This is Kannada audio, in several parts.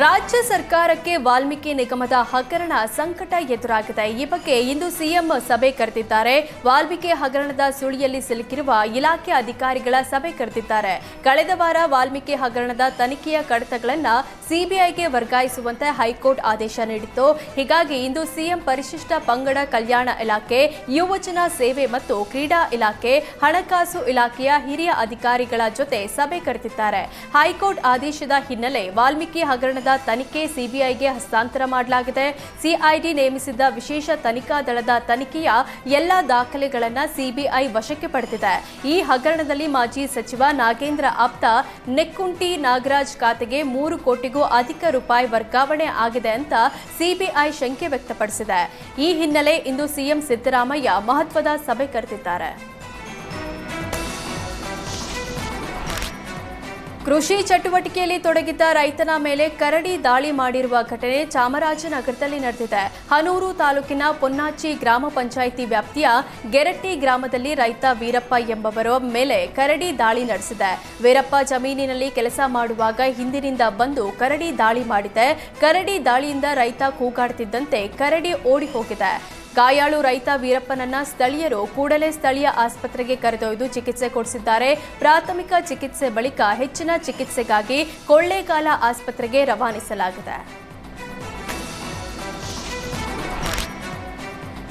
ರಾಜ್ಯ ಸರ್ಕಾರಕ್ಕೆ ವಾಲ್ಮೀಕಿ ನಿಗಮದ ಹಗರಣ ಸಂಕಟ ಎದುರಾಗಿದೆ. ಈ ಬಗ್ಗೆ ಇಂದು ಸಿಎಂ ಸಭೆ ಕರೆದಿದ್ದಾರೆ. ವಾಲ್ಮೀಕಿ ಹಗರಣದ ಸುಳಿಯಲ್ಲಿ ಸಿಲುಕಿರುವ ಇಲಾಖೆ ಅಧಿಕಾರಿಗಳ ಸಭೆ ಕರೆದಿದ್ದಾರೆ. ಕಳೆದ ವಾರ ವಾಲ್ಮೀಕಿ ಹಗರಣದ ತನಿಖೆಯ ಕಡತಗಳನ್ನು ಸಿಬಿಐಗೆ ವರ್ಗಾಯಿಸುವಂತೆ ಹೈಕೋರ್ಟ್ ಆದೇಶ ನೀಡಿತ್ತು. ಹೀಗಾಗಿ ಇಂದು ಸಿಎಂ ಪರಿಶಿಷ್ಟ ಪಂಗಡ ಕಲ್ಯಾಣ ಇಲಾಖೆ, ಯುವಜನ ಸೇವೆ ಮತ್ತು ಕ್ರೀಡಾ ಇಲಾಖೆ, ಹಣಕಾಸು ಇಲಾಖೆಯ ಹಿರಿಯ ಅಧಿಕಾರಿಗಳ ಜೊತೆ ಸಭೆ ಕರೆದಿದ್ದಾರೆ. ಹೈಕೋರ್ಟ್ ಆದೇಶದ ಹಿನ್ನೆಲೆ ವಾಲ್ಮೀಕಿ ಹಗರಣದ ತನಿಖೆ ಸಿಬಿಐಗೆ ಹಸ್ತಾಂತರ ಮಾಡಲಾಗಿದೆ. ಸಿಐಡಿ ನೇಮಿಸಿದ್ದ ವಿಶೇಷ ತನಿಖಾ ದಳದ ತನಿಖೆಯ ಎಲ್ಲಾ ದಾಖಲೆಗಳನ್ನು ಸಿಬಿಐ ವಶಕ್ಕೆ ಪಡೆದಿದೆ. ಈ ಹಗರಣದಲ್ಲಿ ಮಾಜಿ ಸಚಿವ ನಾಗೇಂದ್ರ ಆಪ್ತ ನೆಕ್ಕುಂಟಿ ನಾಗರಾಜ್ ಖಾತೆಗೆ 3 ಕೋಟಿಗೂ ಅಧಿಕ ರೂಪಾಯಿ ವರ್ಗಾವಣೆ ಆಗಿದೆ ಅಂತ ಸಿಬಿಐ ಶಂಕೆ ವ್ಯಕ್ತಪಡಿಸಿದೆ. ಈ ಹಿನ್ನೆಲೆ ಇಂದು ಸಿಎಂ ಸಿದ್ದರಾಮಯ್ಯ ಮಹತ್ವದ ಸಭೆ ಕರೆದಿದ್ದಾರೆ. ಕೃಷಿ ಚಟುವಟಿಕೆಯಲ್ಲಿ ತೊಡಗಿದ್ದ ರೈತನ ಮೇಲೆ ಕರಡಿ ದಾಳಿ ಮಾಡಿರುವ ಘಟನೆ ಚಾಮರಾಜನಗರದಲ್ಲಿ ನಡೆದಿದೆ. ಹನೂರು ತಾಲೂಕಿನ ಪೊನ್ನಾಚಿ ಗ್ರಾಮ ಪಂಚಾಯಿತಿ ವ್ಯಾಪ್ತಿಯ ಗೆರಟ್ಟಿ ಗ್ರಾಮದಲ್ಲಿ ರೈತ ವೀರಪ್ಪ ಎಂಬವರ ಮೇಲೆ ಕರಡಿ ದಾಳಿ ನಡೆಸಿದೆ. ವೀರಪ್ಪ ಜಮೀನಿನಲ್ಲಿ ಕೆಲಸ ಮಾಡುವಾಗ ಹಿಂದಿನಿಂದ ಬಂದು ಕರಡಿ ದಾಳಿ ಮಾಡಿದೆ. ಕರಡಿ ದಾಳಿಯಿಂದ ರೈತ ಕೂಗಾಡುತ್ತಿದ್ದಂತೆ ಕರಡಿ ಓಡಿ ಹೋಗಿದೆ. ಗಾಯಾಳು ರೈತ ವೀರಪ್ಪನನ್ನ ಸ್ಥಳೀಯರು ಕೂಡಲೇ ಸ್ಥಳೀಯ ಆಸ್ಪತ್ರೆಗೆ ಕರೆದೊಯ್ದು ಚಿಕಿತ್ಸೆ ಕೊಡಿಸಿದ್ದಾರೆ. ಪ್ರಾಥಮಿಕ ಚಿಕಿತ್ಸೆ ಬಳಿಕ ಹೆಚ್ಚಿನ ಚಿಕಿತ್ಸೆಗಾಗಿ ಕೊಳ್ಳೇಗಾಲ ಆಸ್ಪತ್ರೆಗೆ ರವಾನಿಸಲಾಗಿದೆ.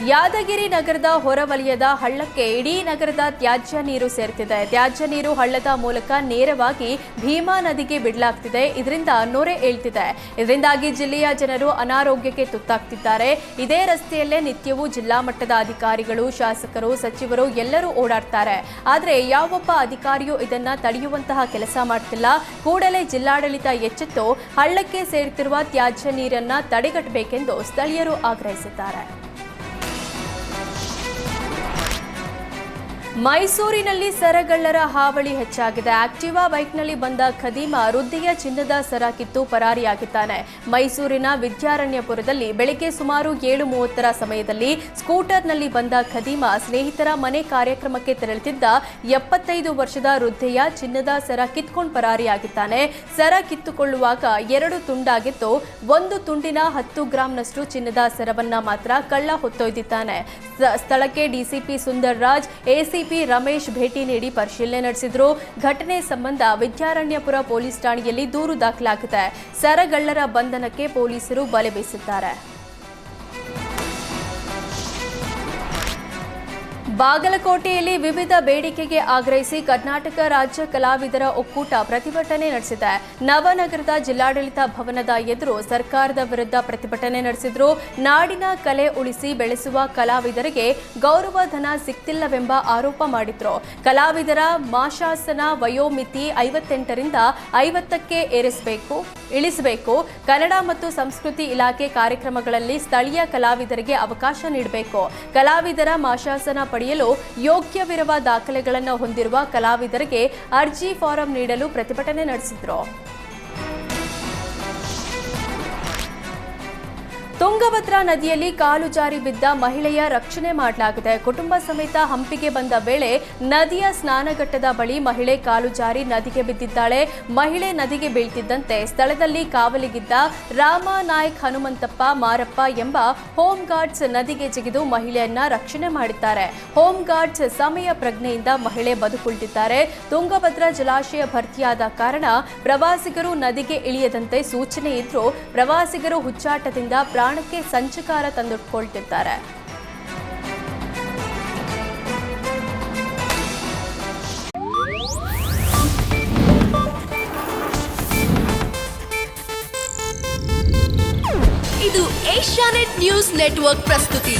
ಯಾದಗಿರಿ ನಗರದ ಹೊರವಲಯದ ಹಳ್ಳಕ್ಕೆ ಇಡೀ ನಗರದ ತ್ಯಾಜ್ಯ ನೀರು ಸೇರುತ್ತಿದೆ. ತ್ಯಾಜ್ಯ ನೀರು ಹಳ್ಳದ ಮೂಲಕ ನೇರವಾಗಿ ಭೀಮಾ ನದಿಗೆ ಬಿಡಲಾಗ್ತಿದೆ. ಇದರಿಂದ ನೊರೆ ಏಳ್ತಿದೆ. ಇದರಿಂದಾಗಿ ಜಿಲ್ಲೆಯ ಜನರು ಅನಾರೋಗ್ಯಕ್ಕೆ ತುತ್ತಾಗ್ತಿದ್ದಾರೆ. ಇದೇ ರಸ್ತೆಯಲ್ಲೇ ನಿತ್ಯವೂ ಜಿಲ್ಲಾ ಮಟ್ಟದ ಅಧಿಕಾರಿಗಳು, ಶಾಸಕರು, ಸಚಿವರು ಎಲ್ಲರೂ ಓಡಾಡ್ತಾರೆ. ಆದರೆ ಯಾವೊಬ್ಬ ಅಧಿಕಾರಿಯೂ ಇದನ್ನ ತಡೆಯುವಂತಹ ಕೆಲಸ ಮಾಡ್ತಿಲ್ಲ. ಕೂಡಲೇ ಜಿಲ್ಲಾಡಳಿತ ಎಚ್ಚೆತ್ತು ಹಳ್ಳಕ್ಕೆ ಸೇರುತ್ತಿರುವ ತ್ಯಾಜ್ಯ ನೀರನ್ನ ತಡೆಗಟ್ಟಬೇಕೆಂದು ಸ್ಥಳೀಯರು ಆಗ್ರಹಿಸಿದ್ದಾರೆ. ಮೈಸೂರಿನಲ್ಲಿ ಸರಗಳ್ಳರ ಹಾವಳಿ ಹೆಚ್ಚಾಗಿದೆ. ಆಕ್ಟಿವಾ ಬೈಕ್ನಲ್ಲಿ ಬಂದ ಖದೀಮ ವೃದ್ಧೆಯ ಚಿನ್ನದ ಸರ ಕಿತ್ತು ಪರಾರಿಯಾಗಿದ್ದಾನೆ. ಮೈಸೂರಿನ ವಿದ್ಯಾರಣ್ಯಪುರದಲ್ಲಿ ಬೆಳಗ್ಗೆ ಸುಮಾರು 7:30 ಸಮಯದಲ್ಲಿ ಸ್ಕೂಟರ್ನಲ್ಲಿ ಬಂದ ಖದೀಮ ಸ್ನೇಹಿತರ ಮನೆ ಕಾರ್ಯಕ್ರಮಕ್ಕೆ ತೆರಳುತ್ತಿದ್ದ 75 ವರ್ಷದ ವೃದ್ಧೆಯ ಚಿನ್ನದ ಸರ ಕಿತ್ಕೊಂಡು ಪರಾರಿಯಾಗಿದ್ದಾನೆ. ಸರ ಕಿತ್ತುಕೊಳ್ಳುವಾಗ 2 ತುಂಡಾಗಿದ್ದು, ಒಂದು ತುಂಡಿನ 10 ಗ್ರಾಂನಷ್ಟು ಚಿನ್ನದ ಸರವನ್ನ ಮಾತ್ರ ಕಳ್ಳ ಹೊತ್ತೊಯ್ದಿದ್ದಾನೆ. ಸ್ಥಳಕ್ಕೆ ಡಿಸಿಪಿ ಸುಂದರ್ ರಾಜ್, ಎಸಿಪಿ ರಮೇಶ್ ಭೇಟಿ ನೀಡಿ ಪರಿಶೀಲನೆ ನಡೆಸಿದ್ರು. ಘಟನೆ ಸಂಬಂಧ ವಿದ್ಯಾರಣ್ಯಪುರ ಪೊಲೀಸ್ ಠಾಣೆಯಲ್ಲಿ ದೂರು ದಾಖಲಾಗಿದೆ. ಸರಗಳ್ಳರ ಬಂಧನಕ್ಕೆ ಪೊಲೀಸರು ಬಲೆ ಬೀಸಿದ್ದಾರೆ. ಬಾಗಲಕೋಟೆಯಲ್ಲಿ ವಿವಿಧ ಬೇಡಿಕೆಗೆ ಆಗ್ರಹಿಸಿ ಕರ್ನಾಟಕ ರಾಜ್ಯ ಕಲಾವಿದರ ಒಕ್ಕೂಟ ಪ್ರತಿಭಟನೆ ನಡೆಸಿದೆ. ನವನಗರದ ಜಿಲ್ಲಾಡಳಿತ ಭವನದ ಎದುರು ಸರ್ಕಾರದ ವಿರುದ್ಧ ಪ್ರತಿಭಟನೆ ನಡೆಸಿದ್ರು. ನಾಡಿನ ಕಲೆ ಉಳಿಸಿ ಬೆಳೆಸುವ ಕಲಾವಿದರಿಗೆ ಗೌರವಧನ ಸಿಗ್ತಿಲ್ಲವೆಂಬ ಆರೋಪ ಮಾಡಿದ್ರು. ಕಲಾವಿದರ ಮಾಶಾಸನ ವಯೋಮಿತಿ 58ರಿಂದ 50ಕ್ಕೆ ಇಳಿಸಬೇಕು. ಕನ್ನಡ ಮತ್ತು ಸಂಸ್ಕೃತಿ ಇಲಾಖೆ ಕಾರ್ಯಕ್ರಮಗಳಲ್ಲಿ ಸ್ಥಳೀಯ ಕಲಾವಿದರಿಗೆ ಅವಕಾಶ ನೀಡಬೇಕು. ಕಲಾವಿದರ ಮಾಶಾಸನ ಪಡೆಯಲು ಯೋಗ್ಯವಿರುವ ದಾಖಲೆಗಳನ್ನು ಹೊಂದಿರುವ ಕಲಾವಿದರಿಗೆ ಅರ್ಜಿ ಫಾರಂ ನೀಡಲು ಪ್ರತಿಭಟನೆ ನಡೆಸಿದರು. ತುಂಗಭದ್ರಾ ನದಿಯಲ್ಲಿ ಕಾಲು ಜಾರಿ ಬಿದ್ದ ಮಹಿಳೆಯ ರಕ್ಷಣೆ ಮಾಡಲಾಗಿದೆ. ಕುಟುಂಬ ಸಮೇತ ಹಂಪಿಗೆ ಬಂದ ವೇಳೆ ನದಿಯ ಸ್ನಾನಘಟ್ಟದ ಬಳಿ ಮಹಿಳೆ ಕಾಲು ಜಾರಿ ನದಿಗೆ ಬಿದ್ದಿದ್ದಾಳೆ. ಮಹಿಳೆ ನದಿಗೆ ಬೀಳ್ತಿದ್ದಂತೆ ಸ್ಥಳದಲ್ಲಿ ಕಾವಲಿಗಿದ್ದ ರಾಮನಾಯಕ್, ಹನುಮಂತಪ್ಪ, ಮಾರಪ್ಪ ಎಂಬ ಹೋಮ್ ಗಾರ್ಡ್ಸ್ ನದಿಗೆ ಜಿಗಿದು ಮಹಿಳೆಯನ್ನ ರಕ್ಷಣೆ ಮಾಡಿದ್ದಾರೆ. ಹೋಮ್ ಗಾರ್ಡ್ಸ್ ಸಮಯ ಪ್ರಜ್ಞೆಯಿಂದ ಮಹಿಳೆ ಬದುಕುಳಿದಿದ್ದಾರೆ. ತುಂಗಭದ್ರಾ ಜಲಾಶಯ ಭರ್ತಿಯಾದ ಕಾರಣ ಪ್ರವಾಸಿಗರು ನದಿಗೆ ಇಳಿಯದಂತೆ ಸೂಚನೆ ಇದ್ರೂ ಪ್ರವಾಸಿಗರು ಹುಚ್ಚಾಟದಿಂದ ಪ್ರಾಣಕ್ಕೆ ಸಂಚಕಾರ ತಂದುಕೊಳ್ತಿದ್ದಾರೆ. ಇದು ಏಷ್ಯಾನೆಟ್ ನ್ಯೂಸ್ ನೆಟ್ವರ್ಕ್ ಪ್ರಸ್ತುತಿ.